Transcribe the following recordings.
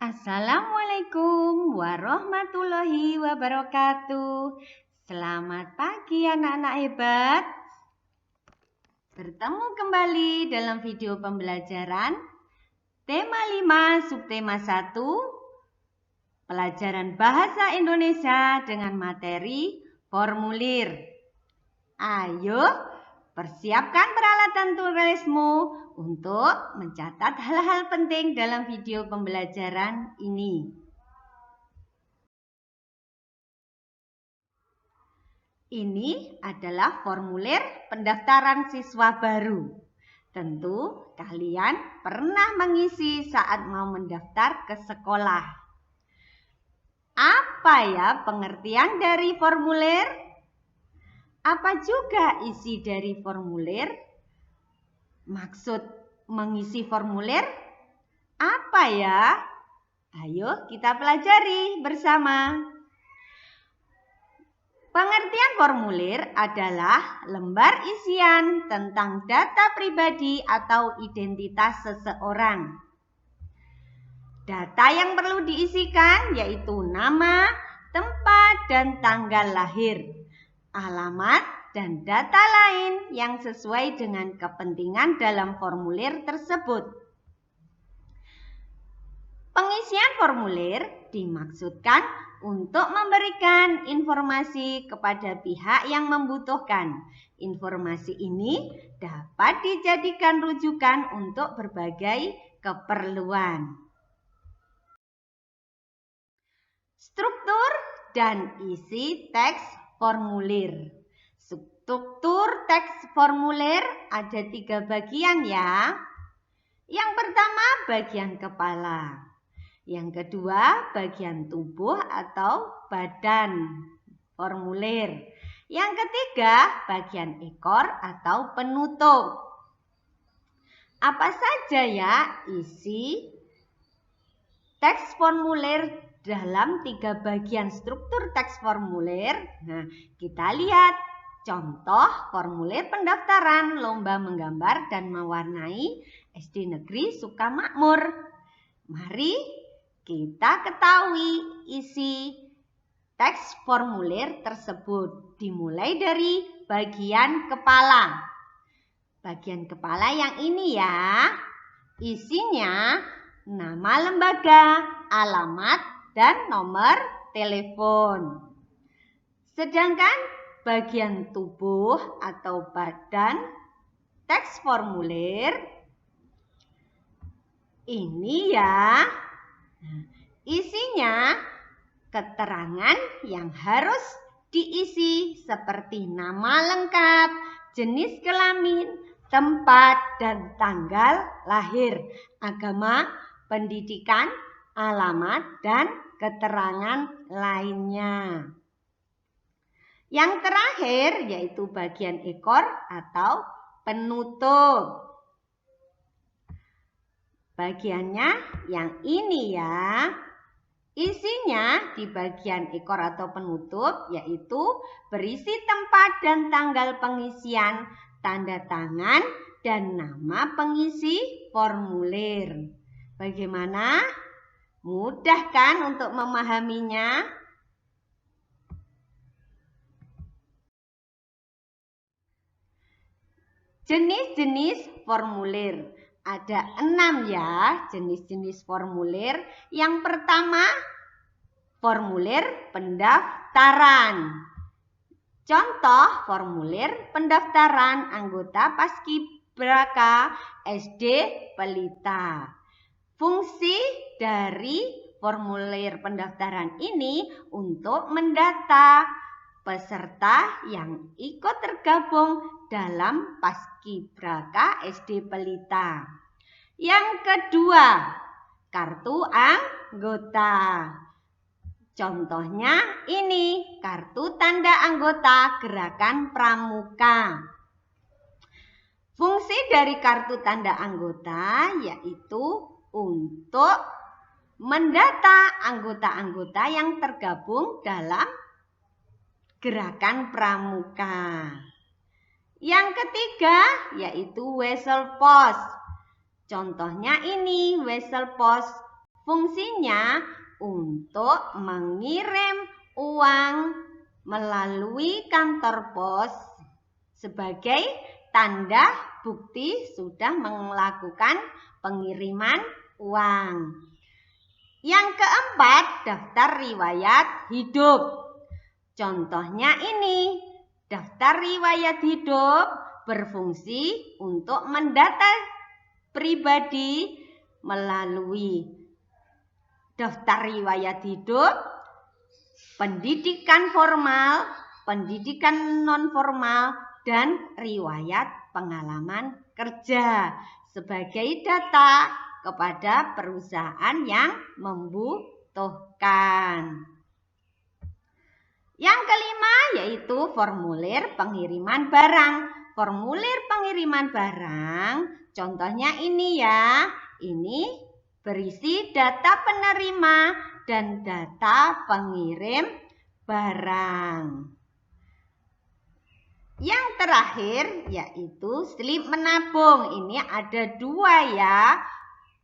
Assalamualaikum warahmatullahi wabarakatuh. Selamat pagi anak-anak hebat. Bertemu kembali dalam video pembelajaran tema 5 subtema 1 pelajaran bahasa Indonesia dengan materi formulir. Ayo persiapkan peralatan tulismu untuk mencatat hal-hal penting dalam video pembelajaran ini. Ini adalah formulir pendaftaran siswa baru. Tentu kalian pernah mengisi saat mau mendaftar ke sekolah. Apa ya pengertian dari formulir? Apa juga isi dari formulir? Maksud mengisi formulir apa ya? Ayo kita pelajari bersama. Pengertian formulir adalah lembar isian tentang data pribadi atau identitas seseorang. Data yang perlu diisikan yaitu nama, tempat, dan tanggal lahir, alamat, dan data lain yang sesuai dengan kepentingan dalam formulir tersebut. Pengisian formulir dimaksudkan untuk memberikan informasi kepada pihak yang membutuhkan. Informasi ini dapat dijadikan rujukan untuk berbagai keperluan. Struktur dan isi teks formulir. Struktur teks formulir ada 3 bagian ya. Yang pertama bagian kepala. Yang kedua bagian tubuh atau badan formulir. Yang ketiga bagian ekor atau penutup. Apa saja ya isi teks formulir dalam 3 bagian struktur teks formulir? Nah, kita lihat contoh formulir pendaftaran lomba menggambar dan mewarnai SD Negeri Sukamakmur. Mari kita ketahui isi teks formulir tersebut. Dimulai dari bagian kepala. Bagian kepala yang ini ya. Isinya nama lembaga, alamat, dan nomor telepon. Sedangkan bagian tubuh atau badan teks formulir ini ya, isinya keterangan yang harus diisi seperti nama lengkap, jenis kelamin, tempat, dan tanggal lahir, agama, pendidikan, alamat, dan keterangan lainnya. Yang terakhir yaitu bagian ekor atau penutup. Bagiannya yang ini ya. Isinya di bagian ekor atau penutup yaitu berisi tempat dan tanggal pengisian, tanda tangan, dan nama pengisi formulir. Bagaimana? Mudah kan untuk memahaminya? Jenis-jenis formulir. Ada 6 ya jenis-jenis formulir. Yang pertama, formulir pendaftaran. Contoh formulir pendaftaran anggota Paskibraka SD Pelita. Fungsi dari formulir pendaftaran ini untuk mendata peserta yang ikut tergabung dalam Paskibraka SD Pelita. Yang kedua, kartu anggota. Contohnya ini, kartu tanda anggota Gerakan Pramuka. Fungsi dari kartu tanda anggota yaitu untuk mendata anggota-anggota yang tergabung dalam Gerakan Pramuka. Yang ketiga yaitu whistle post. Contohnya ini whistle post Fungsinya untuk mengirim uang melalui kantor pos sebagai tanda bukti sudah melakukan pengiriman uang. Yang keempat, daftar riwayat hidup. Contohnya ini, daftar riwayat hidup berfungsi untuk mendata pribadi melalui daftar riwayat hidup, pendidikan formal, pendidikan non-formal, dan riwayat pengalaman kerja sebagai data kepada perusahaan yang membutuhkan. Yang kelima yaitu formulir pengiriman barang. Formulir pengiriman barang, contohnya ini ya. Ini berisi data penerima dan data pengirim barang. Yang terakhir yaitu slip menabung. Ini ada dua ya.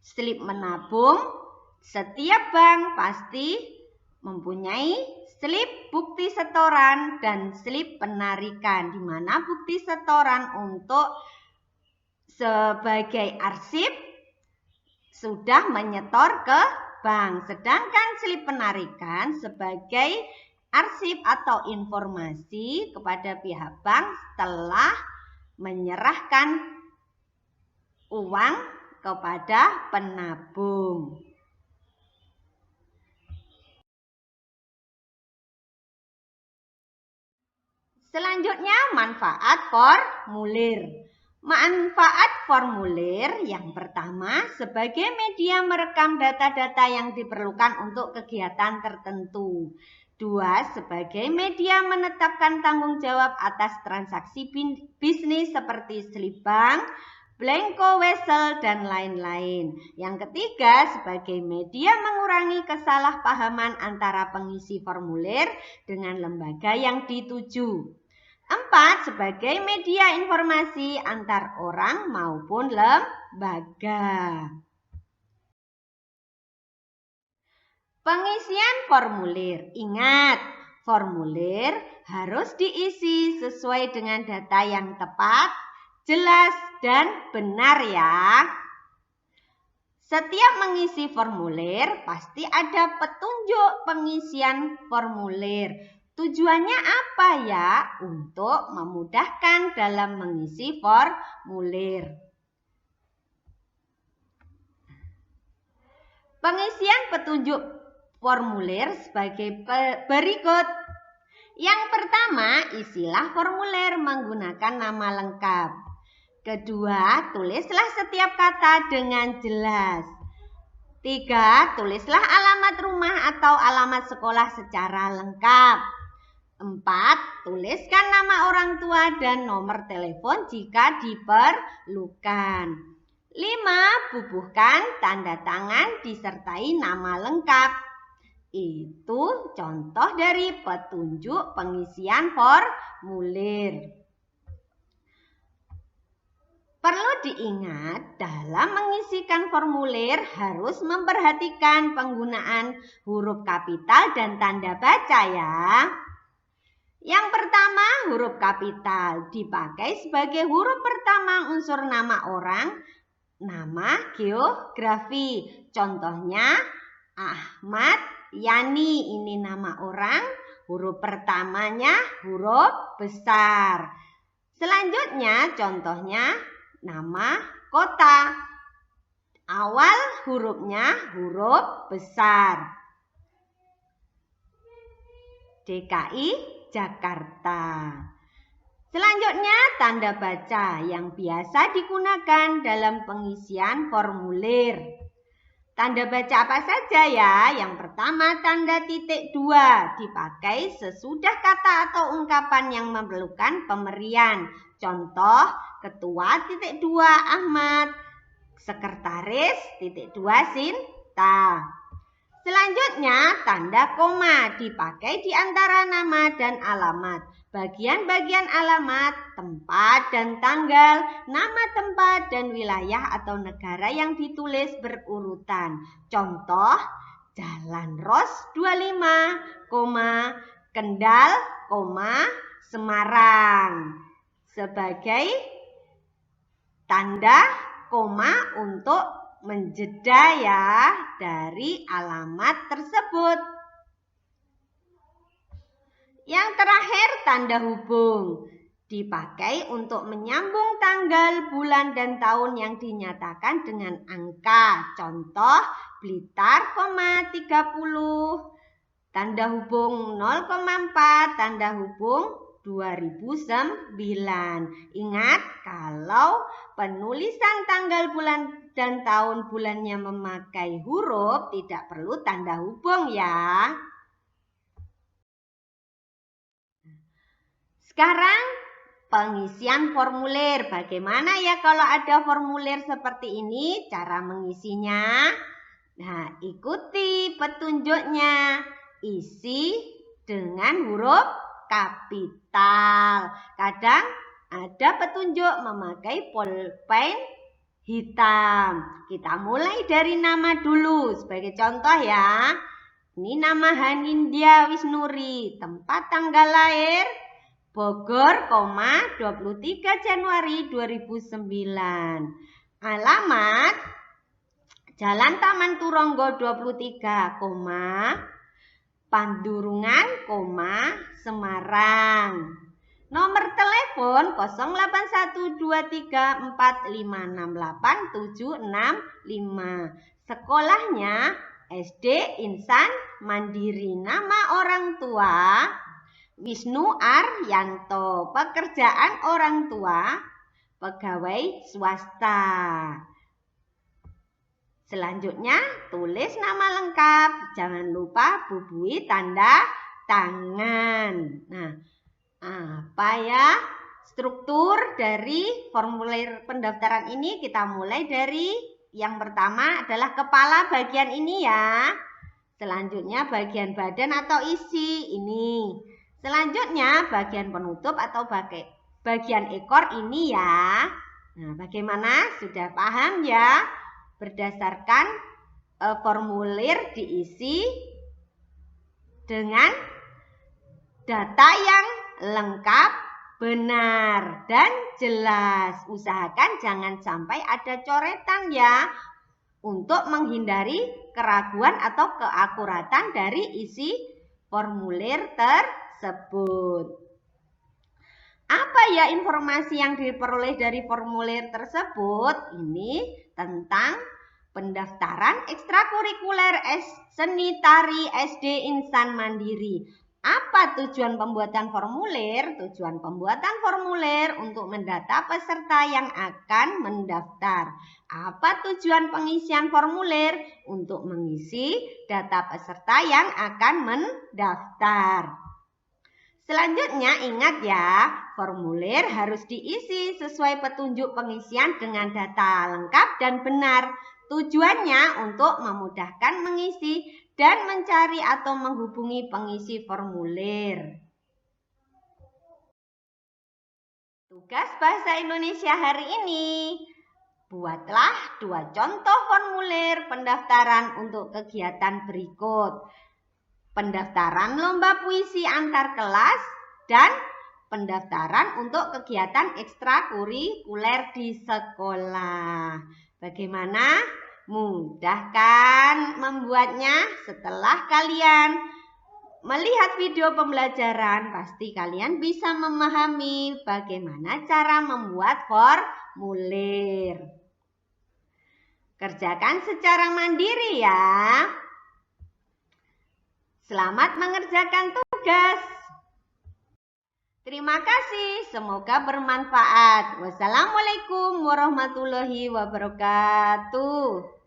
Slip menabung, setiap bank pasti mempunyai slip bukti setoran dan slip penarikan, di mana bukti setoran untuk sebagai arsip sudah menyetor ke bank, sedangkan slip penarikan sebagai arsip atau informasi kepada pihak bank setelah menyerahkan uang kepada penabung. Selanjutnya, manfaat formulir. Manfaat formulir yang pertama sebagai media merekam data-data yang diperlukan untuk kegiatan tertentu. Dua, sebagai media menetapkan tanggung jawab atas transaksi bisnis seperti slip bank, blanko wesel, dan lain-lain. Yang ketiga, sebagai media mengurangi kesalahpahaman antara pengisi formulir dengan lembaga yang dituju. 4. Sebagai media informasi antar orang maupun lembaga. Pengisian formulir. Ingat, formulir harus diisi sesuai dengan data yang tepat, jelas, dan benar ya. Setiap mengisi formulir pasti ada petunjuk pengisian formulir. Tujuannya apa ya? Untuk memudahkan dalam mengisi formulir. Pengisian petunjuk formulir sebagai berikut. Yang pertama, isilah formulir menggunakan nama lengkap. Kedua, tulislah setiap kata dengan jelas. 3. Tulislah alamat rumah atau alamat sekolah secara lengkap. 4. Tuliskan nama orang tua dan nomor telepon jika diperlukan. 5. Bubuhkan tanda tangan disertai nama lengkap. Itu contoh dari petunjuk pengisian formulir. Perlu diingat, dalam mengisikan formulir harus memperhatikan penggunaan huruf kapital dan tanda baca ya. Yang pertama, huruf kapital dipakai sebagai huruf pertama unsur nama orang, nama geografi. Contohnya Ahmad Yani, ini nama orang, huruf pertamanya huruf besar. Selanjutnya contohnya nama kota. Awal hurufnya huruf besar. DKI Jakarta. Selanjutnya tanda baca yang biasa digunakan dalam pengisian formulir. Tanda baca apa saja ya? Yang pertama, tanda titik 2 dipakai sesudah kata atau ungkapan yang memerlukan pemberian. Contoh, ketua titik 2 Ahmad, sekretaris titik 2 Sinta. Selanjutnya, tanda koma dipakai di antara nama dan alamat. Bagian-bagian alamat, tempat dan tanggal, nama tempat dan wilayah atau negara yang ditulis berurutan. Contoh, Jalan Ros 25, Kendal, Semarang. Sebagai tanda koma untuk menjeda ya dari alamat tersebut. Yang terakhir, tanda hubung. Dipakai untuk menyambung tanggal, bulan, dan tahun yang dinyatakan dengan angka. Contoh, Blitar, 30, tanda hubung 0,4, tanda hubung 2009. Ingat, kalau penulisan tanggal, bulan, dan tahun bulannya memakai huruf, tidak perlu tanda hubung ya. Sekarang pengisian formulir. Bagaimana ya kalau ada formulir seperti ini cara mengisinya? Nah, ikuti petunjuknya. Isi dengan huruf kapital. Kadang ada petunjuk memakai pulpen hitam. Kita mulai dari nama dulu sebagai contoh ya. Ini nama Hanindya Wisnuri, tempat tanggal lahir Bogor, 23 Januari 2009. Alamat Jalan Taman Turonggo 23, Pandurungan, Semarang. Nomor telepon 081234568765. Sekolahnya SD Insan Mandiri. Nama orang tua Wisnu Aryanto. Pekerjaan orang tua pegawai swasta. Selanjutnya tulis nama lengkap. Jangan lupa bubuhi tanda tangan. Nah, apa ya struktur dari formulir pendaftaran ini? Kita mulai dari yang pertama adalah kepala bagian ini ya. Selanjutnya bagian badan atau isi ini. Selanjutnya bagian penutup atau bagian ekor ini ya. Nah, bagaimana? Sudah paham ya? Berdasarkan formulir diisi dengan data yang lengkap, benar, dan jelas. Usahakan jangan sampai ada coretan ya, untuk menghindari keraguan atau keakuratan dari isi formulir tersebut. Apa ya informasi yang diperoleh dari formulir tersebut? Ini tentang pendaftaran ekstrakurikuler seni tari SD Insan Mandiri. Apa tujuan pembuatan formulir? Tujuan pembuatan formulir untuk mendata peserta yang akan mendaftar. Apa tujuan pengisian formulir? Untuk mengisi data peserta yang akan mendaftar. Selanjutnya ingat ya, formulir harus diisi sesuai petunjuk pengisian dengan data lengkap dan benar. Tujuannya untuk memudahkan mengisi dan mencari atau menghubungi pengisi formulir. Tugas Bahasa Indonesia hari ini. Buatlah 2 contoh formulir pendaftaran untuk kegiatan berikut. Pendaftaran lomba puisi antar kelas dan pendaftaran untuk kegiatan ekstrakurikuler di sekolah. Bagaimana? Mudah kan membuatnya? Setelah kalian melihat video pembelajaran, pasti kalian bisa memahami bagaimana cara membuat formulir. Kerjakan secara mandiri ya. Selamat mengerjakan tugas. Terima kasih, semoga bermanfaat. Wassalamualaikum warahmatullahi wabarakatuh.